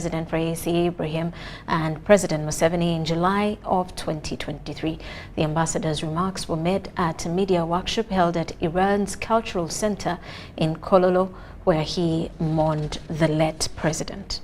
President Raisi Ibrahim and President Museveni in July of 2023. The ambassador's remarks were made at a media workshop held at Iran's Cultural Center in Kololo, where he mourned the late president.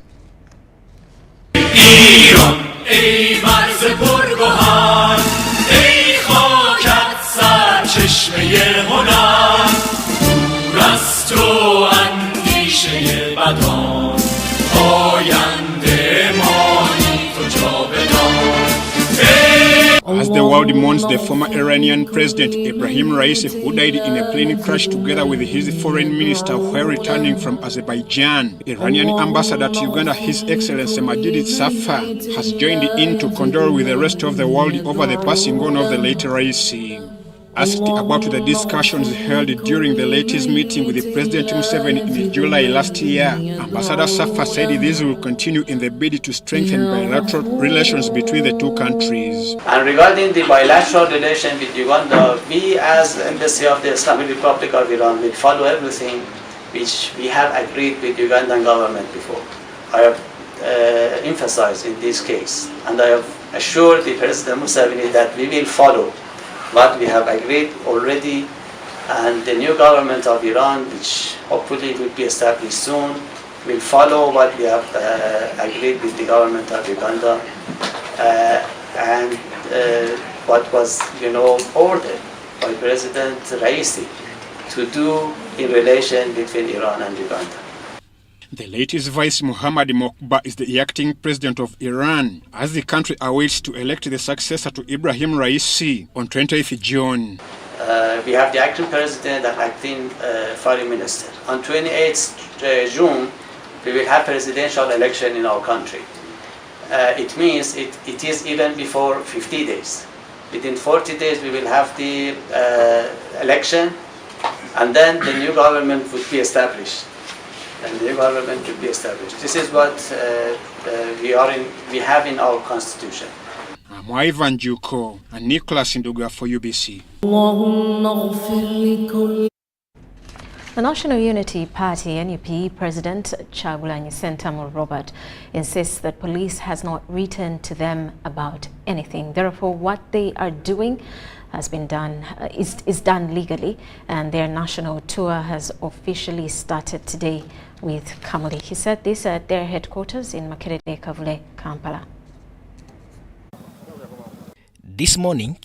As the world mourns the former Iranian President Ibrahim Raisi, who died in a plane crash together with his foreign minister while returning from Azerbaijan, Iranian ambassador to Uganda, His Excellency Majid Safar, has joined in to condole with the rest of the world over the passing on of the late Raisi. Asked about the discussions held during the latest meeting with President Museveni in July last year, Ambassador Safar said this will continue in the bid to strengthen bilateral relations between the two countries. And regarding the bilateral relation with Uganda, we as Embassy of the Islamic Republic of Iran will follow everything which we have agreed with the Ugandan government before. I have emphasized in this case, and I have assured the President Museveni that we will follow what we have agreed already, and the new government of Iran, which hopefully will be established soon, will follow what we have agreed with the government of Uganda and what was, ordered by President Raisi to do in relation between Iran and Uganda. The latest Vice Muhammad Mokba is the acting president of Iran, as the country awaits to elect the successor to Ibrahim Raisi on 20th June. We have the acting president and acting foreign minister. On 28th June, we will have presidential election in our country. It means it is even before 50 days. Within 40 days, we will have the election, and then the new government would be established. And the government will be established. This is what we have in our constitution. I'm Ivan Juko and Nicholas Nduga for UBC. The National Unity Party NUP President Kyagulanyi Ssentamu Robert insists that police has not written to them about anything. Therefore, what they are doing has been done is done legally, and their national tour has officially started today with Kamuli. He said this at their headquarters in Makerere Kavule, Kampala. This morning,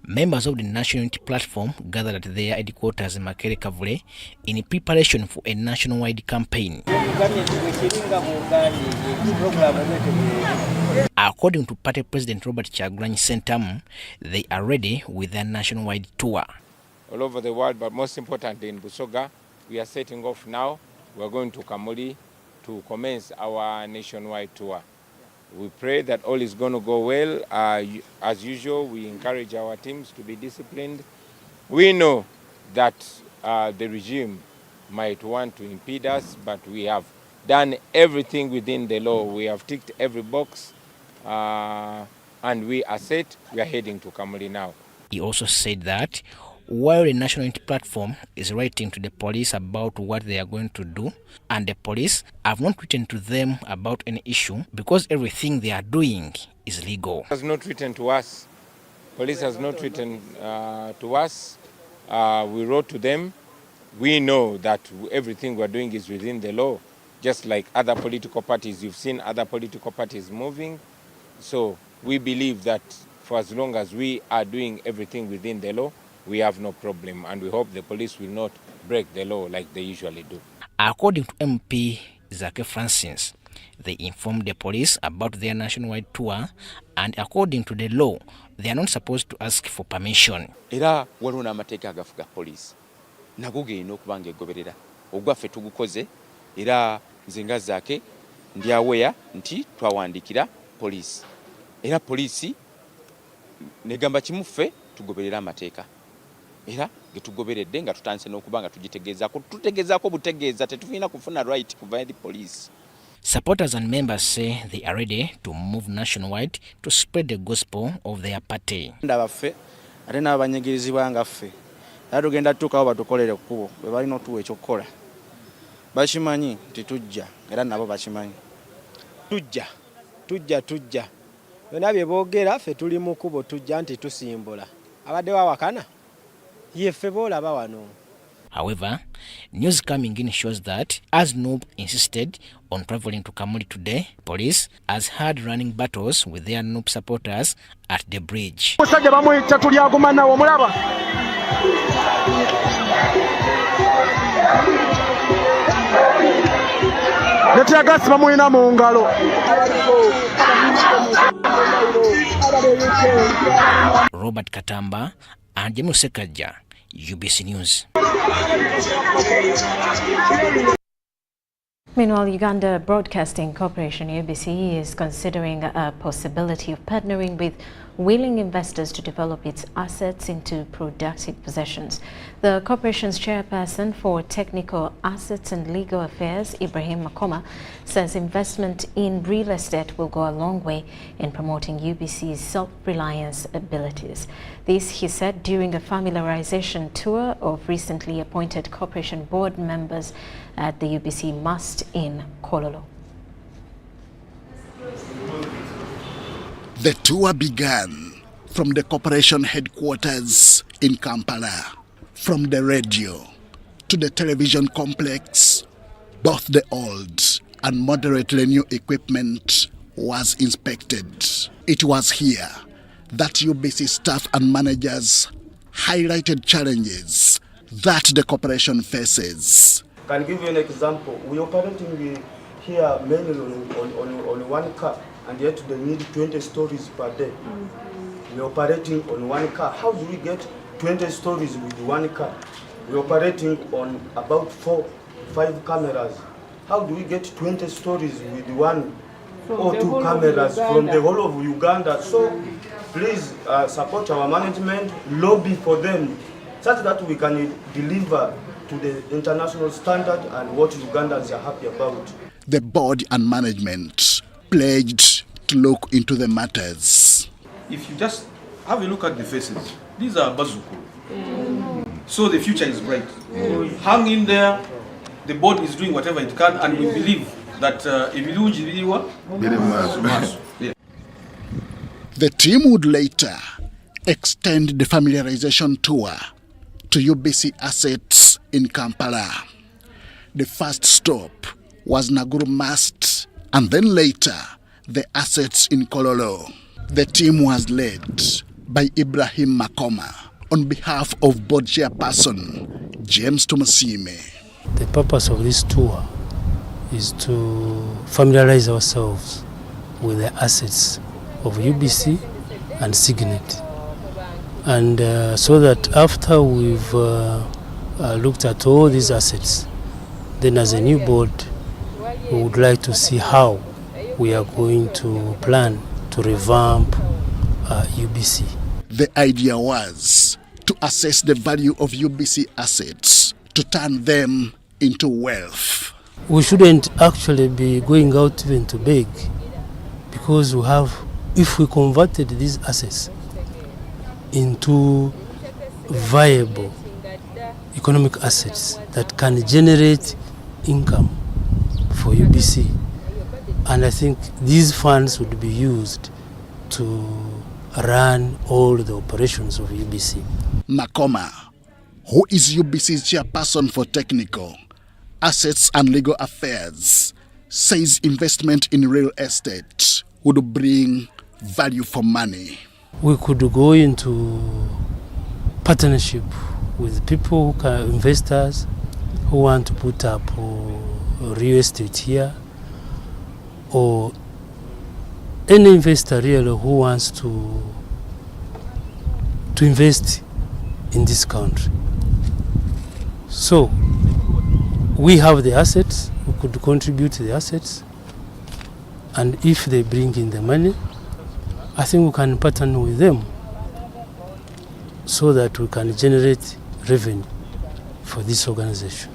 members of the National Unity Platform gathered at their headquarters in Makerere Kavule in preparation for a nationwide campaign. According to Party President Robert Kyagulanyi Ssentamu, they are ready with their nationwide tour. All over the world, but most importantly in Busoga, we are setting off now. We are going to Kamuli to commence our nationwide tour. We pray that all is going to go well. As usual, we encourage our teams to be disciplined. We know that the regime might want to impede us, but we have done everything within the law. We have ticked every box, and we are set. We are heading to Kamuli now. He also said that while the National Unity Platform is writing to the police about what they are going to do, and the police have not written to them about any issue because everything they are doing is legal. Has not written to us. Police has not written to us. We wrote to them. We know that everything we are doing is within the law, just like other political parties. You've seen other political parties moving. So we believe that for as long as we are doing everything within the law, we have no problem, and we hope the police will not break the law like they usually do. According to MP Zake Francis, they informed the police about their nationwide tour, and according to the law, they are not supposed to ask for permission. Era waliwo n'amateeka agafuga poliisi nago genda okuba ng'egoberera ogwaffe tugukoze, era nze nga Zake ndi aware nti twawandiikira poliisi, era poliisi negamba kimuffe tugoberera amateeka. Era getugoberedde nga tutandise n'okuba nga tutegezaako butegeeza, tetulina kufuna right kuva eri police. Supporters and members say they are ready to move nationwide to spread the gospel of their party. Ndabaffe ate n'abanyigirizibwa nga ffe era tugenda tutuukawo batukolere kkubo bwe balina otuwa ekyokukola. Bakimanyi nti tujja era nabo bakimanyi. Tujja. Byonna bye boogera ffe tuli mu kkubo tujja nti tusimbula. Abadde wawakana? Yeffe boolaba wano. However, news coming in shows that as Noob insisted on traveling to Kamuli today, police has had running battles with their Noob supporters at the bridge. Robert Katamba and Jemu Sekaja, UBC News. Meanwhile, Uganda Broadcasting Corporation UBC is considering a possibility of partnering with willing investors to develop its assets into productive possessions. The corporation's chairperson for technical assets and legal affairs, Ibrahim Makoma, says investment in real estate will go a long way in promoting UBC's self-reliance abilities. This, he said, during a familiarization tour of recently appointed corporation board members at the UBC Mast in Kololo. The tour began from the corporation headquarters in Kampala. From the radio to the television complex, both the old and moderately new equipment was inspected. It was here that UBC staff and managers highlighted challenges that the corporation faces. I can give you an example. We are operating here mainly on one car, and yet they need 20 stories per day. We are operating on one car. How do we get 20 stories with one car? We are operating on about 4-5 cameras. How do we get 20 stories with one or two cameras from the whole of Uganda? So please support our management, lobby for them, such that we can deliver to the international standard and what Ugandans are happy about. The board and management pledged to look into the matters. If you just have a look at the faces, these are Bazuku. So the future is bright. Hang in there, the board is doing whatever it can, and we believe that the team would later extend the familiarization tour to UBC assets in Kampala. The first stop was Naguru Mast, and then later the assets in Kololo. The team was led by Ibrahim Makoma on behalf of board chairperson James Tumasime. The purpose of this tour is to familiarize ourselves with the assets of UBC and Signet, and so that after we've looked at all these assets, then as a new board we would like to see how we are going to plan to revamp UBC. The idea was to assess the value of UBC assets, to turn them into wealth. We shouldn't actually be going out even to beg, because we have, if we converted these assets into viable economic assets that can generate income for UBC, and I think these funds would be used to run all the operations of UBC. Makoma, who is UBC's chairperson for technical assets and legal affairs, says investment in real estate would bring value for money. We could go into partnership with people, investors who want to put up real estate here, or any investor really who wants to invest in this country. So we have the assets, we could contribute to the assets, and if they bring in the money, I think we can partner with them so that we can generate revenue for this organization.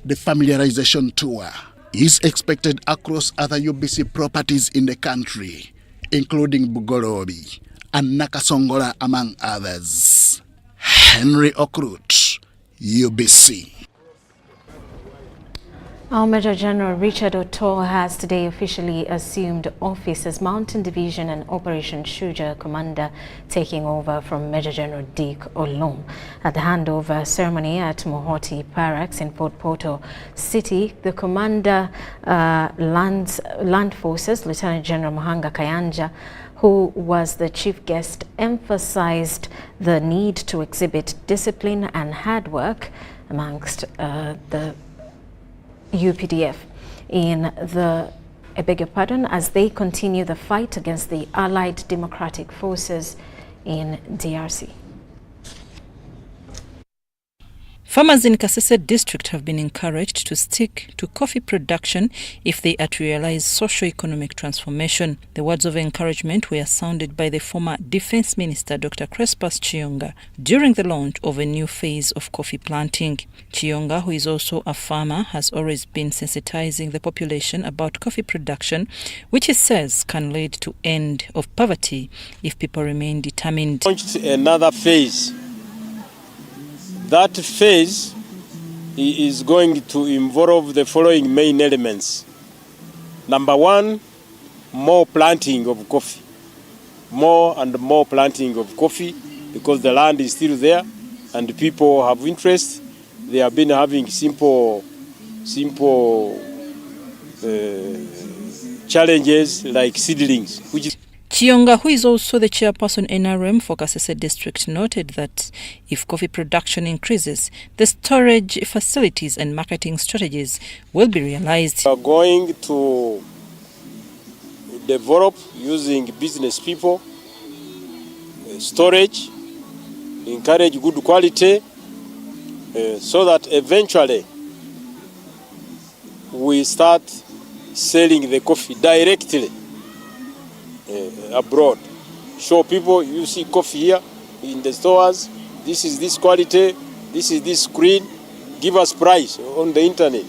The familiarization tour is expected across other UBC properties in the country, including Bugorobi and Nakasongola, among others. Henry Okrut, UBC. Our Major General Richard Oto has today officially assumed office as Mountain Division and Operation Shuja Commander, taking over from Major General Dick Olum. At the handover ceremony at Mohoti Barracks in Port Portal City, the Commander Land Forces, Lieutenant General Muhanga Kayanja, who was the chief guest, emphasized the need to exhibit discipline and hard work amongst the UPDF as they continue the fight against the Allied Democratic Forces in DRC. Farmers in Kasese district have been encouraged to stick to coffee production if they are to realize socio-economic transformation. The words of encouragement were sounded by the former Defense Minister Dr. Crespas Chiyonga during the launch of a new phase of coffee planting. Chiyonga, who is also a farmer, has always been sensitizing the population about coffee production, which he says can lead to end of poverty if people remain determined. Launched another phase. That phase is going to involve the following main elements. Number one, more planting of coffee. More and more planting of coffee because the land is still there and people have interest. They have been having simple challenges like seedlings, which is Chiyonga, who is also the chairperson NRM for Kasese district, noted that if coffee production increases, the storage facilities and marketing strategies will be realized. We are going to develop using business people, storage, encourage good quality, so that eventually we start selling the coffee directly abroad. Show people, you see coffee here in the stores, this is this quality, this is this screen, give us price on the internet.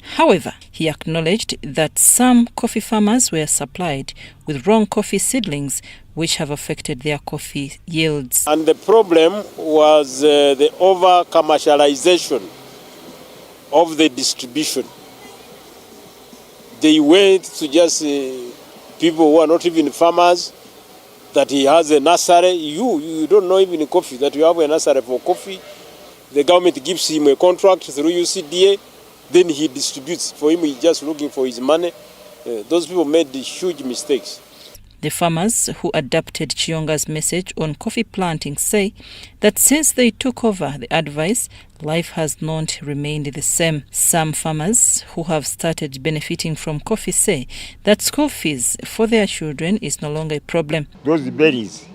However, he acknowledged that some coffee farmers were supplied with wrong coffee seedlings, which have affected their coffee yields. And the problem was the over-commercialization of the distribution. They went to just people who are not even farmers, that he has a nursery. You don't know even coffee, that you have a nursery for coffee. The government gives him a contract through UCDA, then he distributes. For him, he's just looking for his money. Those people made huge mistakes. The farmers who adopted Chiyonga's message on coffee planting say that since they took over the advice, life has not remained the same. Some farmers who have started benefiting from coffee say that school fees for their children is no longer a problem. Those berries,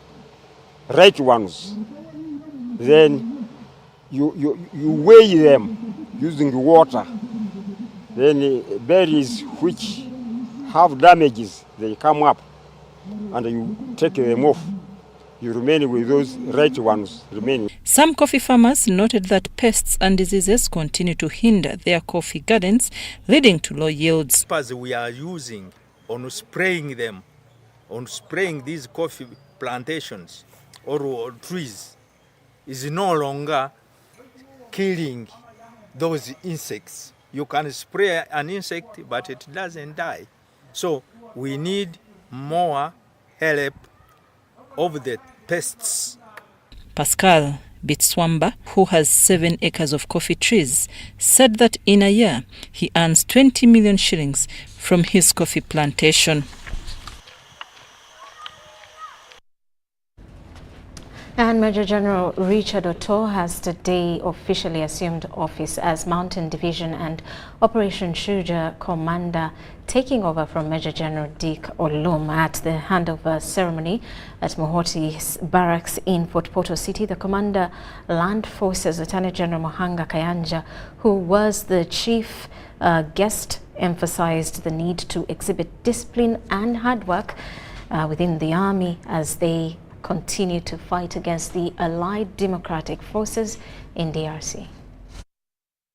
right ones, then you weigh them using water. Then berries which have damages, they come up, and you take them off. You remain with those right ones remaining. Some coffee farmers noted that pests and diseases continue to hinder their coffee gardens, leading to low yields. As we are using on spraying them, on spraying these coffee plantations or trees, is no longer killing those insects. You can spray an insect, but it doesn't die. So we need more help of the pests. Pascal Bitswamba, who has 7 acres of coffee trees, said that in a year he earns 20 million shillings from his coffee plantation. And Major General Richard Oto has today officially assumed office as Mountain Division and Operation Shuja Commander, taking over from Major General Dick Olum. At the handover ceremony at Mohoti Barracks in Port Portal City, the Commander Land Forces, Lieutenant General Muhanga Kayanja, who was the chief guest, emphasized the need to exhibit discipline and hard work within the army as they continue to fight against the Allied Democratic Forces in DRC.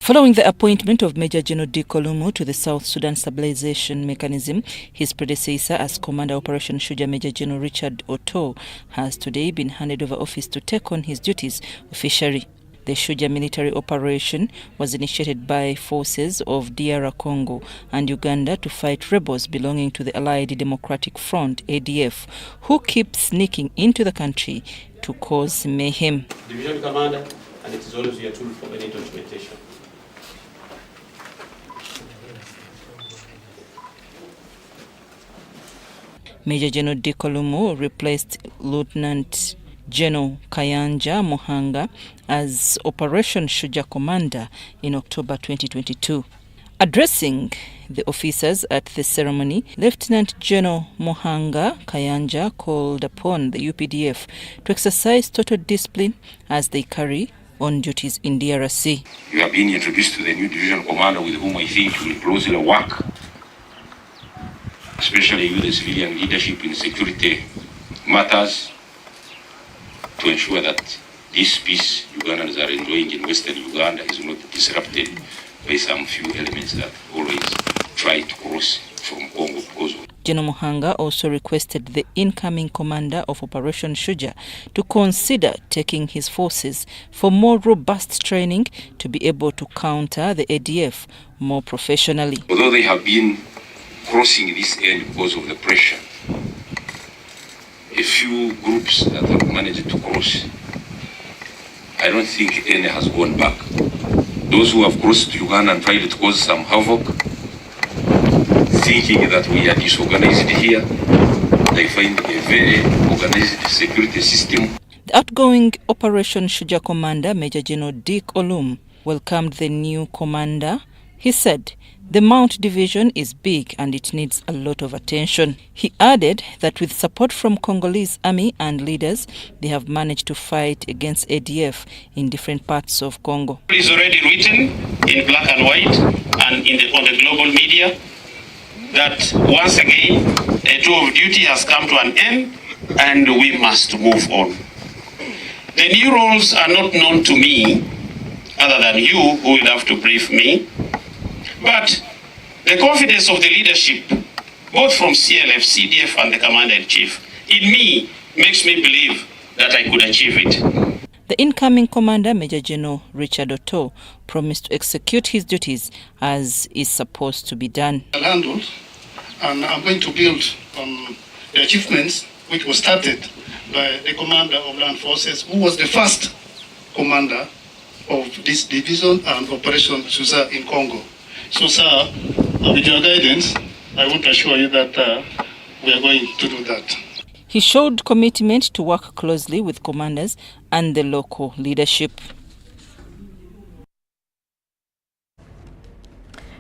Following the appointment of Major General Dick Olum to the South Sudan Stabilization Mechanism, his predecessor as Commander Operation Shuja, Major General Richard Oto, has today been handed over office to take on his duties officially. The Shuja military operation was initiated by forces of DR Congo and Uganda to fight rebels belonging to the Allied Democratic Front, ADF, who keep sneaking into the country to cause mayhem. Division commander, and it is always your tool for any documentation. Major General Dikolumu replaced Lieutenant General Kayanja Muhanga as Operation Shuja commander in October 2022. Addressing the officers at the ceremony, Lieutenant General Muhanga Kayanja called upon the UPDF to exercise total discipline as they carry on duties in DRC. You have been introduced to the new division commander with whom I think you will closely work, especially with the civilian leadership in security matters, to ensure that this peace Ugandans are enjoying in Western Uganda is not disrupted by some few elements that always try to cross from Congo because of. General Muhanga also requested the incoming commander of Operation Shuja to consider taking his forces for more robust training to be able to counter the ADF more professionally. Although they have been crossing this end because of the pressure, a few groups that have managed to cross, I don't think any has gone back. Those who have crossed Uganda and tried to cause some havoc, thinking that we are disorganized here, they find a very organized security system. The outgoing Operation Shuja commander, Major General Dick Olum, welcomed the new commander. He said the Mount Division is big and it needs a lot of attention. He added that with support from Congolese army and leaders, they have managed to fight against ADF in different parts of Congo. It is already written in black and white and on the global media that once again a tour of duty has come to an end and we must move on. The new roles are not known to me other than you who will have to brief me. But the confidence of the leadership, both from CLF, CDF and the Commander-in-Chief, in me makes me believe that I could achieve it. The incoming commander, Major General Richard Otto, promised to execute his duties as is supposed to be done. Handled, and I'm going to build on the achievements which was started by the commander of land forces, who was the first commander of this division and Operation Shuja in Congo. So, sir, with your guidance, I want to assure you that we are going to do that. He showed commitment to work closely with commanders and the local leadership.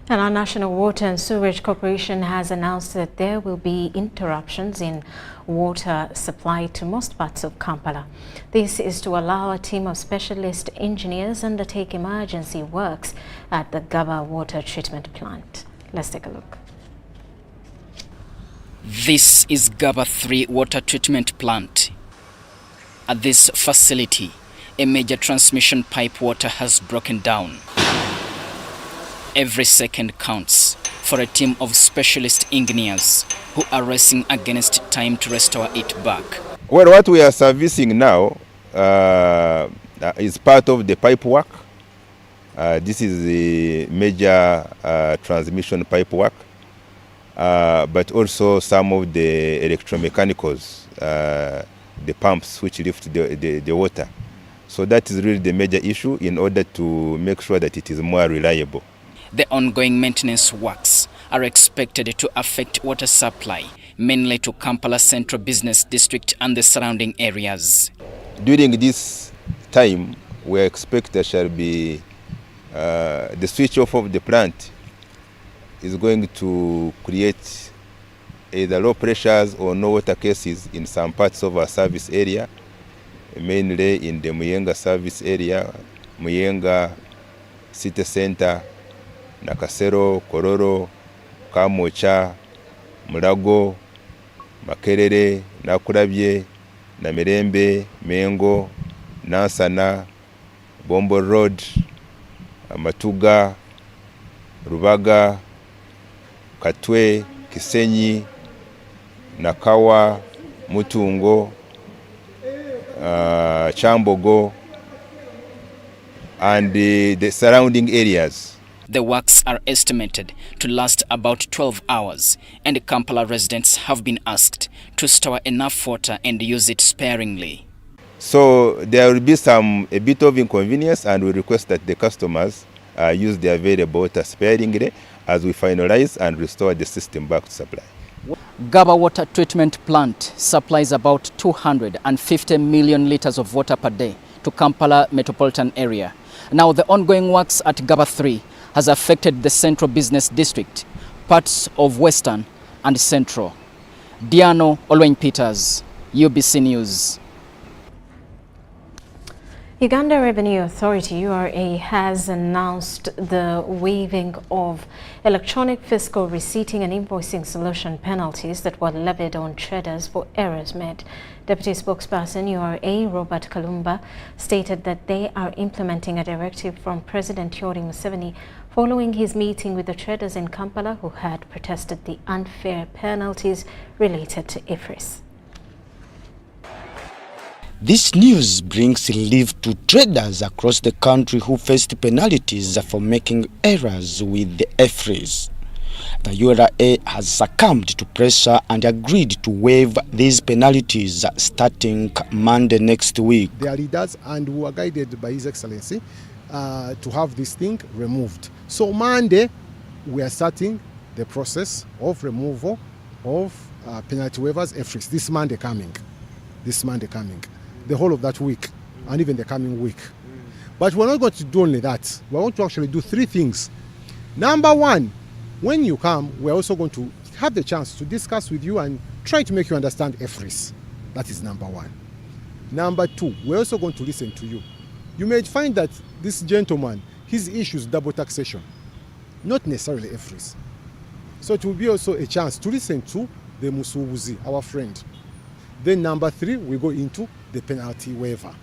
And our National Water and Sewerage Corporation has announced that there will be interruptions in water supply to most parts of Kampala. This is to allow a team of specialist engineers undertake emergency works at the Gaba water treatment plant. Let's take a look. This is Gaba 3 water treatment plant. At this facility, a major transmission pipe water has broken down. Every second counts for a team of specialist engineers who are racing against time to restore it back. Well, what we are servicing now is part of the pipe work. This is the major transmission pipe work, but also some of the electromechanicals, the pumps which lift the water. So that is really the major issue in order to make sure that it is more reliable. The ongoing maintenance works are expected to affect water supply, mainly to Kampala Central Business District and the surrounding areas. During this time, we expect there shall be the switch off of the plant is going to create either low pressures or no water cases in some parts of our service area, mainly in the Muyenga service area, Muyenga City Center, Nakasero, Kororo, Kamocha, Mulago, Makerere, Nakurabye, Namirembe, Mengo, Nansana, Bombo Road, Matuga, Rubaga, Katwe, Kisenyi, Nakawa, Mutungo, Chambogo, and the surrounding areas. The works are estimated to last about 12 hours, and Kampala residents have been asked to store enough water and use it sparingly. So there will be a bit of inconvenience, and we request that the customers use the available water sparingly as we finalize and restore the system back to supply. Gaba Water Treatment Plant supplies about 250 million litres of water per day to Kampala metropolitan area. Now the ongoing works at Gaba 3 has affected the Central Business District, parts of Western and Central. Diano Olweny-Peters, UBC News. Uganda Revenue Authority URA has announced the waiving of electronic fiscal receipting and invoicing solution penalties that were levied on traders for errors made. Deputy spokesperson URA Robert Kalumba stated that they are implementing a directive from President Yoweri Museveni following his meeting with the traders in Kampala who had protested the unfair penalties related to IFRIS. This news brings relief to traders across the country who faced penalties for making errors with the IFRIS. The URA has succumbed to pressure and agreed to waive these penalties starting Monday next week. They are leaders and who are guided by His Excellency to have this thing removed. So Monday, we are starting the process of removal of penalty waivers, IFRIS, this Monday coming. The whole of that week and even the coming week. But we're not going to do only that. We want to actually do three things. Number one, when you come, we're also going to have the chance to discuss with you and try to make you understand IFRIS. That is number one. Number two, we're also going to listen to you. You may find that this gentleman, his issue is double taxation, not necessarily IFRIS. So it will be also a chance to listen to the Musubuzi, our friend. Then number three, we go into the penalty waiver.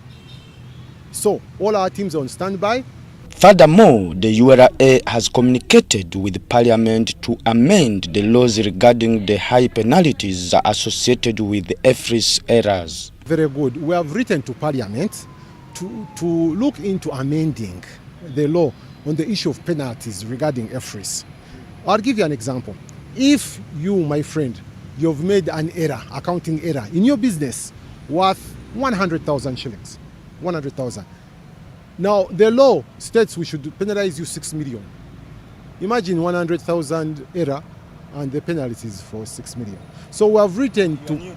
So all our teams are on standby. Furthermore, the URA has communicated with Parliament to amend the laws regarding the high penalties associated with the IFRIS errors. Very good. We have written to Parliament to look into amending the law on the issue of penalties regarding IFRIS. I'll give you an example. If you, my friend, you've made an error, accounting error, in your business worth 100,000 shillings, 100,000. Now, the law states we should penalize you 6 million. Imagine 100,000 error and the penalties for 6 million. So we have written to,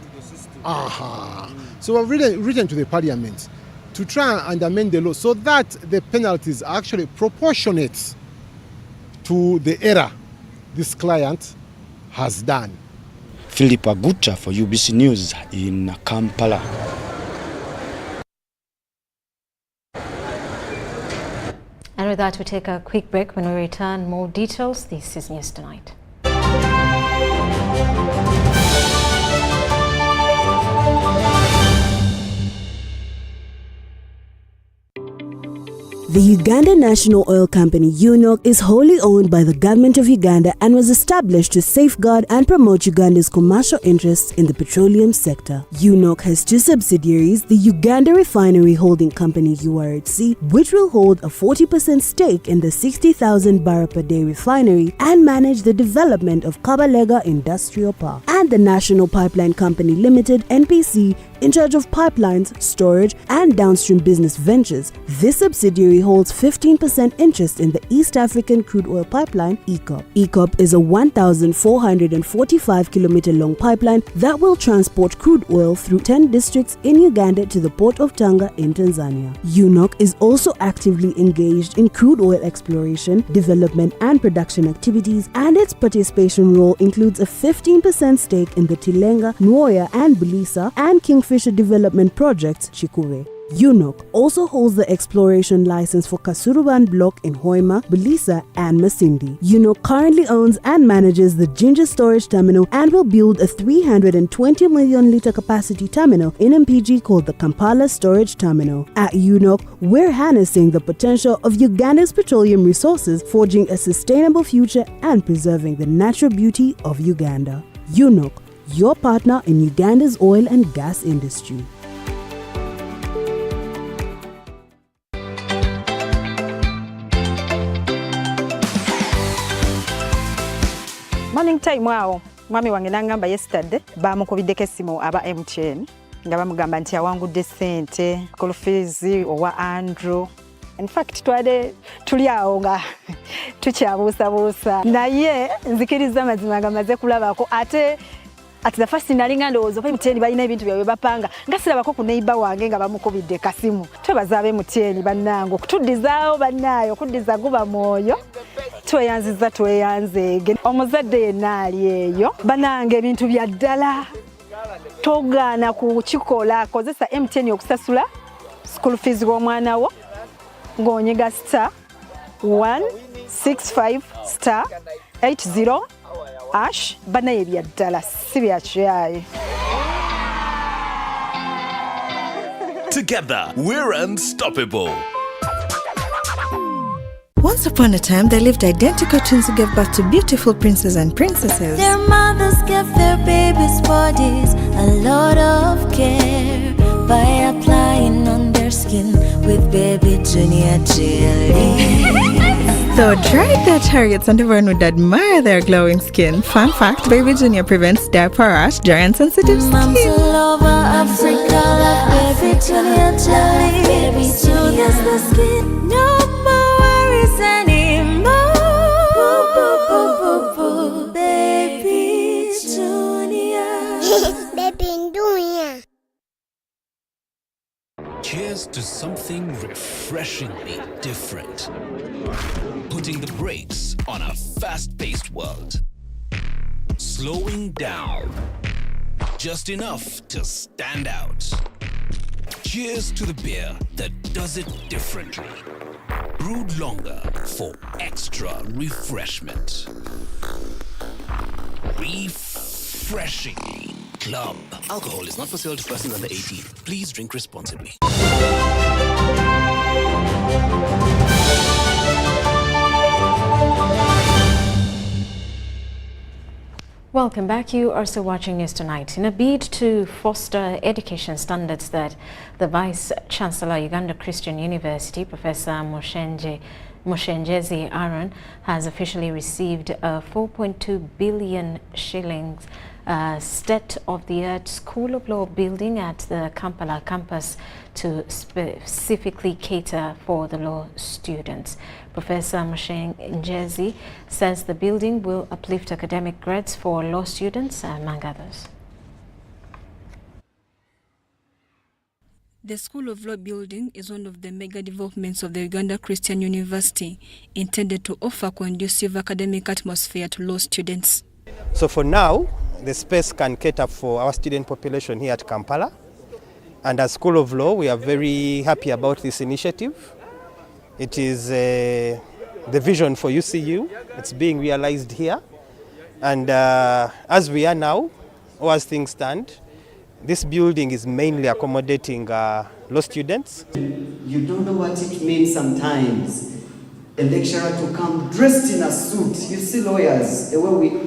So we have written to the Parliament to try and amend the law so that the penalties are actually proportionate to the error this client has done. Philip Aguta for UBC News in Kampala. And with that, we take a quick break. When we return, more details. This is News Tonight. The Uganda National Oil Company UNOC is wholly owned by the government of Uganda and was established to safeguard and promote Uganda's commercial interests in the petroleum sector. UNOC has two subsidiaries, the Uganda Refinery Holding Company URHC, which will hold a 40% stake in the 60,000 barrel per day refinery and manage the development of Kabalega Industrial Park, and the National Pipeline Company Limited NPC, in charge of pipelines, storage, and downstream business ventures. This subsidiary holds 15% interest in the East African Crude Oil Pipeline, EACOP. EACOP is a 1,445-kilometer long pipeline that will transport crude oil through 10 districts in Uganda to the port of Tanga in Tanzania. UNOC is also actively engaged in crude oil exploration, development, and production activities, and its participation role includes a 15% stake in the Tilenga, Nwoya, and Bulisa, and Kingfisher development projects, Chikure. UNOC also holds the exploration license for Kasuruban Block in Hoima, Bulisa, and Masindi. UNOC currently owns and manages the Ginger Storage Terminal and will build a 320 million litre capacity terminal in MPG called the Kampala Storage Terminal. At UNOC, we're harnessing the potential of Uganda's petroleum resources, forging a sustainable future and preserving the natural beauty of Uganda. UNOC, your partner in Uganda's oil and gas industry. morning time awo mwami wange nangamba yesterday bamukubiddeko essimu aba MTN nga bamugamba nti awangudde ssente school fees owa Andrew. In fact tuli awo nga tukyabuusabuusa naye nzikiriza mazima nga maze kulabako ate at the first nalinga ndowooza oba MTN balina ebintu byabwe bapanga nga sirabako ku neighbor wange nga bamukubidde kasimu. Twebaza MTN bannange okutuddizaawo bannaayo okuddiza guba mwoyo tweyanziza tweyanzeege omuzadde yenna ali eyo bannange ebintu bya ddala togaana kukikola kozesa MTN okusasula school fees w'omwana wo ng'onyega *165*80# banaye ebya ddala si bya kyayi. Together, we're unstoppable. Once upon a time, there lived identical twins who gave birth to beautiful princes and princesses. Their mothers gave their babies' bodies a lot of care by applying on their skin with baby Junior jelly. Though dried their chariots and everyone would admire their glowing skin. Fun fact, Baby Junior prevents diaper rash, dry and sensitive skin. Moms all over Africa love Baby Junior jelly. Baby Junior the skin. No more worries anymore. Baby Junior. Baby Junior. Cheers to something refreshingly different. Putting the brakes on a fast-paced world. Slowing down. Just enough to stand out. Cheers to the beer that does it differently. Brewed longer for extra refreshment. Refreshing Club. Alcohol is not for sale to persons under 18. Please drink responsibly. Welcome back. You are still watching News Tonight. In a bid to foster education standards that the Vice Chancellor, Uganda Christian University, Professor Mushenjezi Aaron, has officially received a 4.2 billion shillings state-of-the-art School of Law building at the Kampala campus to specifically cater for the law students. Professor Mushenjezi says the building will uplift academic grades for law students, among others. The School of Law building is one of the mega developments of the Uganda Christian University, intended to offer conducive academic atmosphere to law students. So for now, the space can cater for our student population here at Kampala. And as School of Law, we are very happy about this initiative. It is the vision for UCU. It's being realized here. And as we are now, or as things stand, this building is mainly accommodating law students. You don't know what it means sometimes. A lecturer to come dressed in a suit. You see lawyers, the way we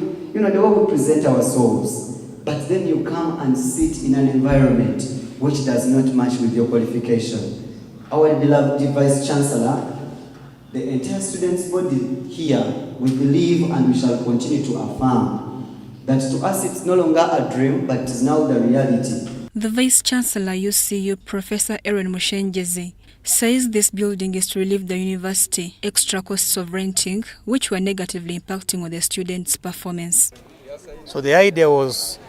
present ourselves. But then you come and sit in an environment which does not match with your qualification. Our beloved Vice Chancellor, the entire students' body here, we believe and we shall continue to affirm that to us it's no longer a dream, but it is now the reality. The Vice Chancellor, UCU, Professor Aaron Mushenjezi, says this building is to relieve the university extra costs of renting, which were negatively impacting on the students' performance. So the idea was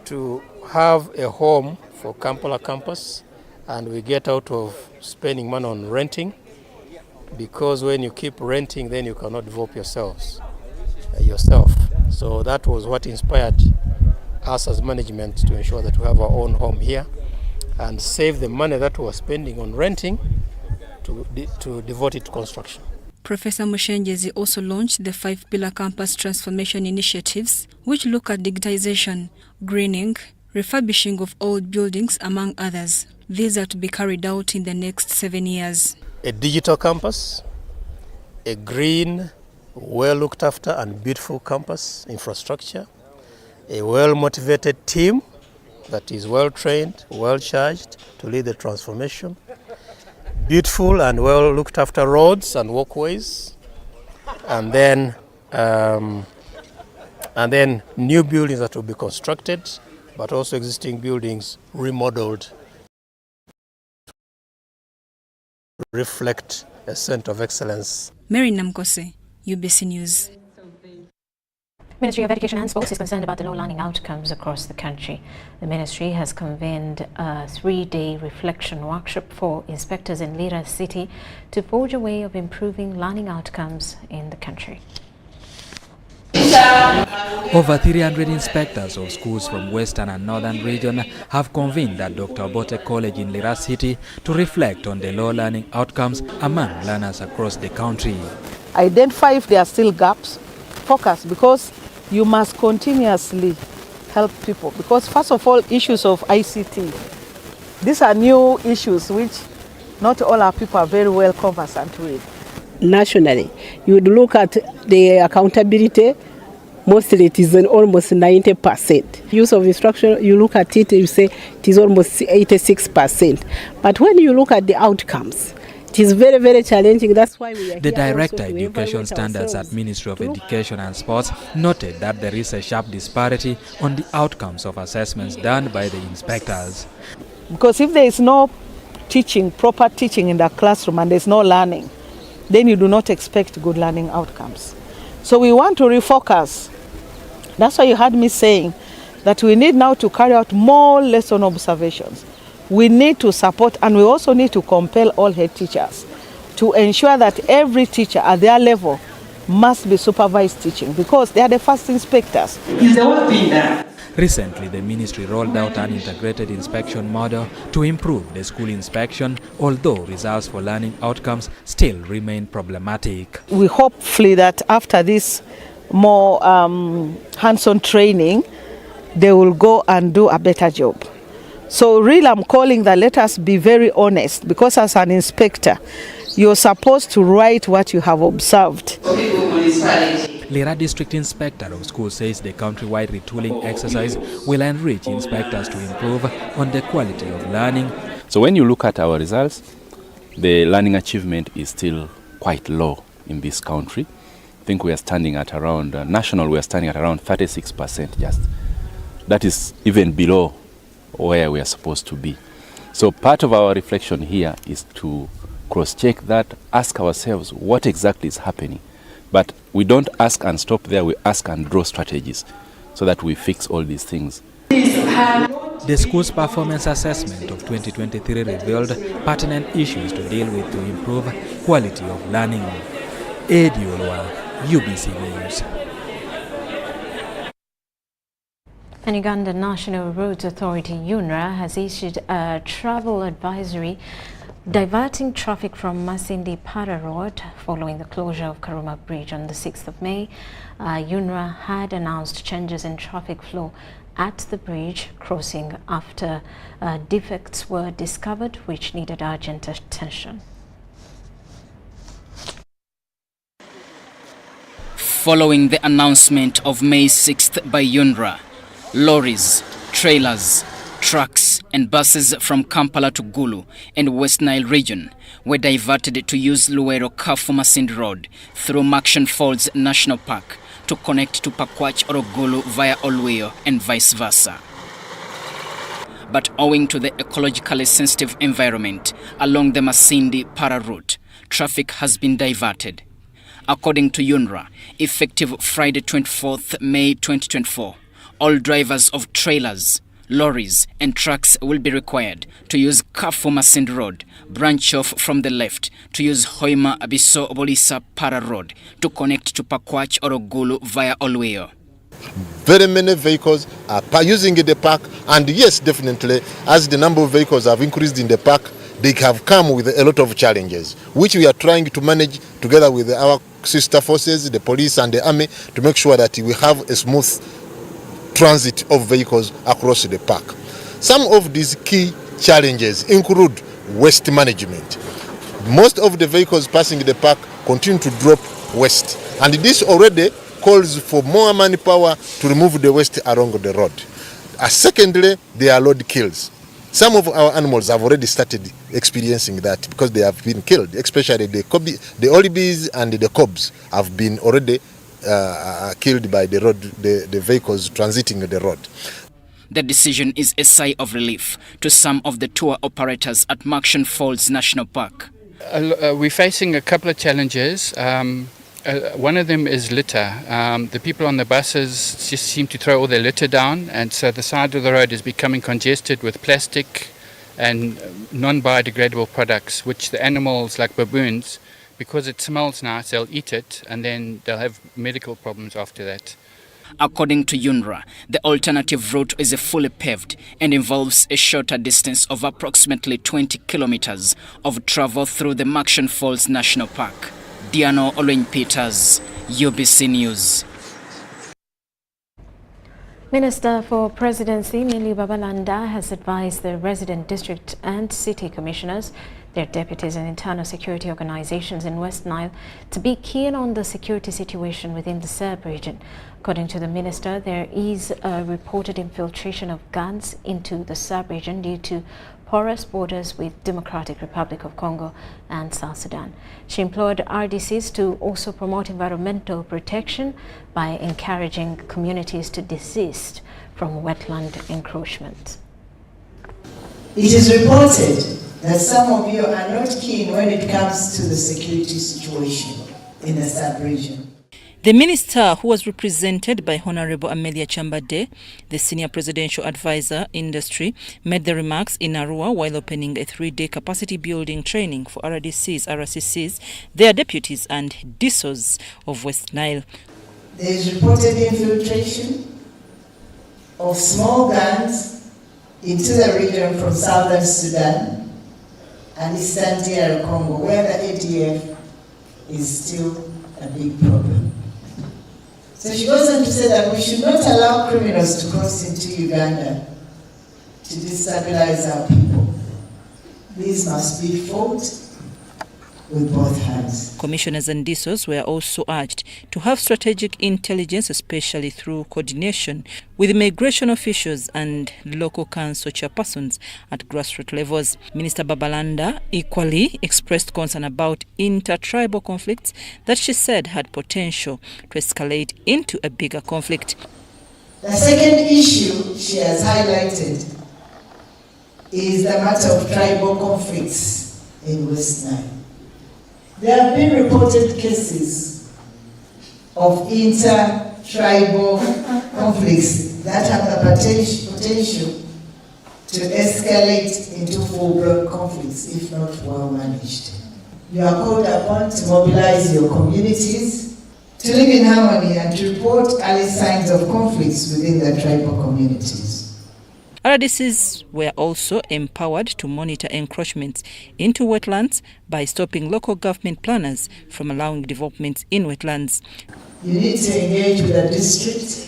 to have a home for Kampala campus, and we get out of spending money on renting, because when you keep renting, then you cannot develop yourself. So that was what inspired us as management to ensure that we have our own home here and save the money that we were spending on renting to devote it to construction. Professor Mushenjezi also launched the 5-pillar campus transformation initiatives, which look at digitization, greening, refurbishing of old buildings, among others. These are to be carried out in the next 7 years. A digital campus, a green, well looked after and beautiful campus infrastructure, a well motivated team that is well trained, well charged to lead the transformation, beautiful and well looked after roads and walkways, and then and then new buildings that will be constructed, but also existing buildings remodeled, reflect a center of excellence. Mary Namkose, UBC News. Ministry of Education and Sports is concerned about the low learning outcomes across the country. The ministry has convened a 3-day reflection workshop for inspectors in Lira City to forge a way of improving learning outcomes in the country. Over 300 inspectors of schools from Western and Northern region have convened at Dr. Obote College in Lira City to reflect on the low learning outcomes among learners across the country. Identify if there are still gaps, focus, because you must continuously help people. Because first of all, issues of ICT. These are new issues which not all our people are very well conversant with. Nationally, you would look at the accountability, mostly it is almost 90%. Use of instruction, you look at it, you say it is almost 86%. But when you look at the outcomes, it is very, very challenging. That's why we are The here Director also to Education evaluate Standards ourselves. at Ministry of Education and Sports noted that there is a sharp disparity on the outcomes of assessments done by the inspectors. Because if there is no teaching, proper teaching in the classroom and there is no learning, then you do not expect good learning outcomes. So we want to refocus. That's why you heard me saying that we need now to carry out more lesson observations. We need to support, and we also need to compel all head teachers to ensure that every teacher at their level must be supervised teaching, because they are the first inspectors. Is the work being done? Recently, the ministry rolled out an integrated inspection model to improve the school inspection, although results for learning outcomes still remain problematic. We hopefully that after this more hands-on training, they will go and do a better job. So really I'm calling that let us be very honest, because as an inspector, you're supposed to write what you have observed. Lira District Inspector of Schools says the countrywide retooling exercise will enrich inspectors to improve on the quality of learning. So when you look at our results, the learning achievement is still quite low in this country. I think we are standing at around, national, we are standing at around 36% just. That is even below where we are supposed to be. So part of our reflection here is to cross-check that, ask ourselves what exactly is happening. But we don't ask and stop there, we ask and draw strategies so that we fix all these things. The school's performance assessment of 2023 revealed pertinent issues to deal with to improve quality of learning. Eddie Olwa, UBC News. And Uganda National Roads Authority, UNRA, has issued a travel advisory diverting traffic from Masindi Para Road following the closure of Karuma Bridge on the 6th of May. UNRA had announced changes in traffic flow at the bridge crossing after defects were discovered which needed urgent attention. Following the announcement of May 6th by UNRA, lorries, trailers, trucks and buses from Kampala to Gulu and West Nile region were diverted to use Luwero-Kafu-Masindi Road through Makshan Falls National Park to connect to Pakwach or Gulu via Olweyo and vice versa. But owing to the ecologically sensitive environment along the Masindi Para route, traffic has been diverted. According to UNRA, effective Friday 24th May 2024, all drivers of trailers, lorries and trucks will be required to use Kafu-Masindi Road, branch off from the left to use Hoima Abiso Obolisa Para Road to connect to Pakwach or Gulu via Olweyo. Very many vehicles are using the park, and yes, definitely, as the number of vehicles have increased in the park, they have come with a lot of challenges, which we are trying to manage together with our sister forces, the police and the army, to make sure that we have a smooth transit of vehicles across the park. Some of these key challenges include waste management. Most of the vehicles passing the park continue to drop waste, and this already calls for more manpower to remove the waste along the road. Secondly, there are road kills. Some of our animals have already started experiencing that because they have been killed, especially the olibies and the cobs have been already killed by the road, the vehicles transiting the road. The decision is a sigh of relief to some of the tour operators at Markshan Falls National Park. We're facing a couple of challenges. One of them is litter. The people on the buses just seem to throw all their litter down, and so the side of the road is becoming congested with plastic and non-biodegradable products, which the animals like baboons, because it smells nice, they'll eat it and then they'll have medical problems after that. According to UNRWA, the alternative route is fully paved and involves a shorter distance of approximately 20 kilometers of travel through the Markshan Falls National Park. Diano Olweny-Peters, UBC News. Minister for Presidency Millie Babalanda has advised the resident district and city commissioners, their deputies and internal security organizations in West Nile to be keen on the security situation within the Serb region. According to the minister, there is a reported infiltration of guns into the Serb region due to porous borders with Democratic Republic of Congo and South Sudan. She implored RDCs to also promote environmental protection by encouraging communities to desist from wetland encroachment. It is reported that some of you are not keen when it comes to the security situation in the Serb region. The minister, who was represented by Honorable Amelia Chambade, the senior presidential advisor industry, made the remarks in Arua while opening a 3-day capacity building training for RDCs, RCCs, their deputies and DISOs of West Nile. There is reported infiltration of small guns into the region from southern Sudan and eastern DR Congo, where the ADF is still a big problem. So she goes on to say that we should not allow criminals to cross into Uganda to destabilize our people. These must be fought with both hands. Commissioners and DISOs were also urged to have strategic intelligence, especially through coordination with immigration officials and local council chairpersons at grassroots levels. Minister Babalanda equally expressed concern about inter-tribal conflicts that she said had potential to escalate into a bigger conflict. The second issue she has highlighted is the matter of tribal conflicts in West Nile. There have been reported cases of inter-tribal conflicts that have the potential to escalate into full-blown conflicts if not well managed. You are called upon to mobilize your communities to live in harmony and to report early signs of conflicts within the tribal communities. RDCs were also empowered to monitor encroachments into wetlands by stopping local government planners from allowing developments in wetlands. You need to engage with the district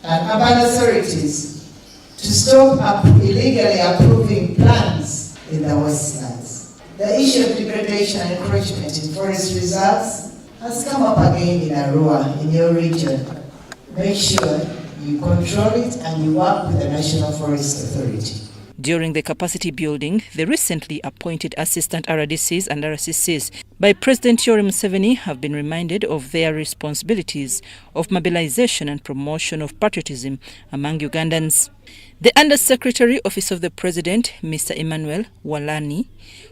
and urban authorities to stop illegally approving plans in the wetlands. The issue of degradation and encroachment in forest reserves has come up again in Arua, in your region. Make sure you control it and you work with the National Forest Authority. During the capacity building, the recently appointed assistant RDCs and RCCs by President Yoweri Museveni have been reminded of their responsibilities of mobilization and promotion of patriotism among Ugandans. The Undersecretary, Office of the President, Mr. Emmanuel Walani,